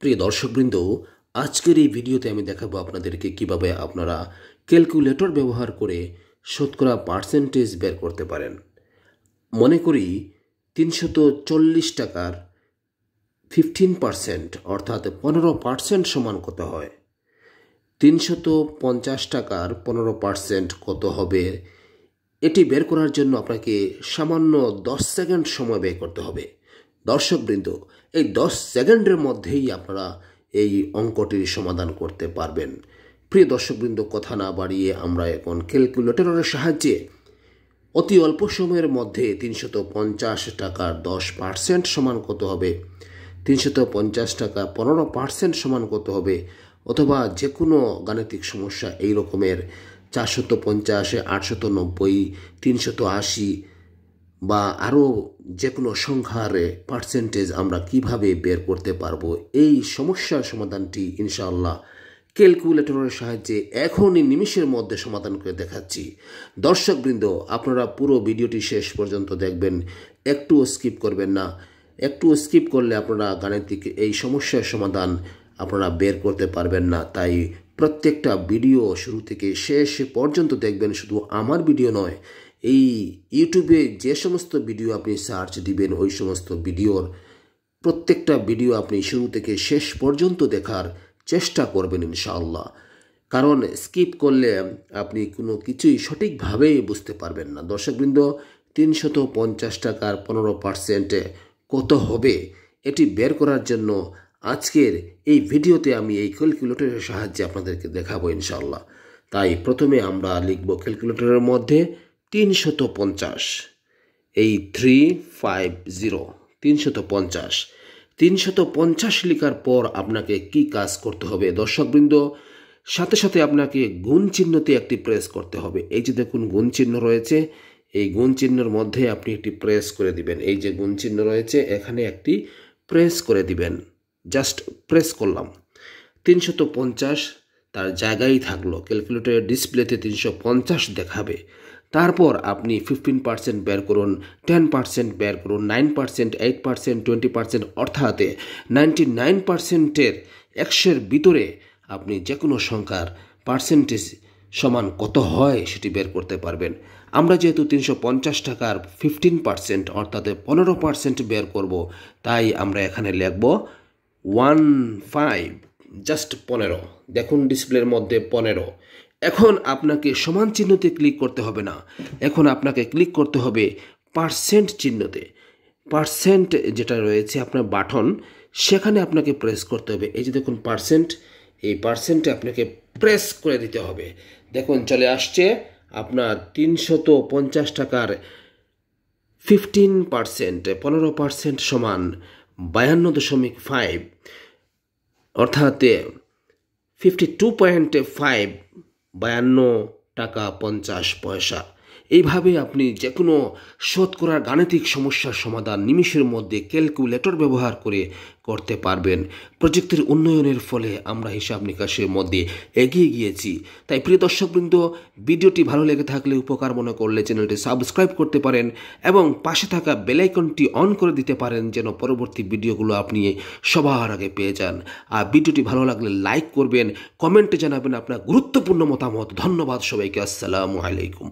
প্রিয় দর্শকবৃন্দ, আজকের এই ভিডিওতে আমি দেখাবো আপনাদেরকে কিভাবে আপনারা ক্যালকুলেটর ব্যবহার করে শতকরা পার্সেন্টেজ বের করতে পারেন। মনে করি ৩৪০ টাকার 15% অর্থাৎ 15% সমান কত হয়, ৩৫০ টাকার 15% কত হবে, এটি বের করার জন্য আপনাকে সামান্য 10 সেকেন্ড সময় ব্যয় করতে হবে। দর্শকবৃন্দ, এই 10 সেকেন্ডের মধ্যেই আপনারা এই অঙ্কটির সমাধান করতে পারবেন। প্রিয় দর্শকবৃন্দ, কথা না বাড়িয়ে আমরা এখন ক্যালকুলেটরের সাহায্যে অতি অল্প সময়ের মধ্যে ৩৫০ টাকার 10% সমান কত হবে, ৩৫০ টাকা 15% সমান কত হবে, অথবা যে কোনো গাণিতিক সমস্যা এই রকমের ৪৫০, ৮৯০, ৩৮০ বা আরও যে কোনো সংখ্যার পার্সেন্টেজ আমরা কিভাবে বের করতে পারবো, এই সমস্যার সমাধানটি ইনশাআল্লাহ ক্যালকুলেটরের সাহায্যে এখনই নিমিষের মধ্যে সমাধান করে দেখাচ্ছি। দর্শকবৃন্দ, আপনারা পুরো ভিডিওটি শেষ পর্যন্ত দেখবেন, একটুও স্কিপ করবেন না। একটু স্কিপ করলে আপনারা গাণিতিক এই সমস্যার সমাধান আপনারা বের করতে পারবেন না। তাই প্রত্যেকটা ভিডিও শুরু থেকে শেষ পর্যন্ত দেখবেন। শুধু আমার ভিডিও নয়, এই ইউটিউবে যে সমস্ত ভিডিও আপনি সার্চ দিবেন ওই সমস্ত ভিডিওর প্রত্যেকটা ভিডিও আপনি শুরু থেকে শেষ পর্যন্ত দেখার চেষ্টা করবেন ইনশাআল্লাহ। কারণ স্কিপ করলে আপনি কোনো কিছুই সঠিকভাবে বুঝতে পারবেন না। দর্শকবৃন্দ, ৩৫০ টাকার 15% কত হবে এটি বের করার জন্য আজকের এই ভিডিওতে আমি এই ক্যালকুলেটরের সাহায্যে আপনাদেরকে দেখাবো ইনশাআল্লাহ। তাই প্রথমে আমরা লিখব ক্যালকুলেটরের মধ্যে ৩৫০, এই 350, ৩৫০ লেখার পর আপনাকে কি কাজ করতে হবে দর্শকবৃন্দ? সাথে সাথে আপনাকে গুণ চিহ্নতে একটি প্রেস করতে হবে। এই যে দেখুন গুণ চিহ্ন রয়েছে, এই গুণ চিহ্নের মধ্যে আপনি একটি প্রেস করে দিবেন। এই যে গুণ চিহ্ন রয়েছে এখানে একটি প্রেস করে দিবেন। জাস্ট প্রেস করলাম, ৩৫০ তার জায়গায় থাকলো। ক্যালকুলেটরের ডিসপ্লেতে ৩৫০ দেখাবে। তারপর আপনি 15% বের করুন, 10% বের করুন, 9%, 8%, 20%, অর্থাৎ 99%-এর 100-এর ভিতরে আপনি যে কোনো সংখ্যার পার্সেন্টেজ সমান কত হয় সেটি বের করতে পারবেন। আমরা যেহেতু ৩৫০ টাকার 15% অর্থাৎ 15% বের করব, তাই আমরা এখানে লিখব 15, জাস্ট 15। দেখুন ডিসপ্লের মধ্যে 15। এখন আপনাকে সমান চিহ্নতে ক্লিক করতে হবে না, এখন আপনাকে ক্লিক করতে হবে পার্সেন্ট চিহ্নতে। পার্সেন্ট যেটা রয়েছে আপনার বাটন, সেখানে আপনাকে প্রেস করতে হবে। এই যে দেখুন পার্সেন্ট, এই পার্সেন্টে আপনাকে প্রেস করে দিতে হবে। দেখুন চলে আসছে আপনার ৩৫০ টাকার 15% সমান 52.5, অর্থাৎ 52.5, 52 টাকা 50 পয়সা। এইভাবে আপনি যে কোনো শতকরার গাণিতিক সমস্যার সমাধান নিমিষের মধ্যে ক্যালকুলেটর ব্যবহার করে করতে পারবেন। প্রযুক্তির উন্নয়নের ফলে আমরা হিসাব নিকাশের মধ্যে এগিয়ে গিয়েছি। তাই প্রিয় দর্শকবৃন্দ, ভিডিওটি ভালো লেগে থাকলে, উপকার মনে করলে চ্যানেলটি সাবস্ক্রাইব করতে পারেন এবং পাশে থাকা বেল আইকনটি অন করে দিতে পারেন, যেন পরবর্তী ভিডিওগুলো আপনি সবার আগে পেয়ে যান। আর ভিডিওটি ভালো লাগলে লাইক করবেন, কমেন্টে জানাবেন আপনার গুরুত্বপূর্ণ মতামত। ধন্যবাদ সবাইকে। আসসালামু আলাইকুম।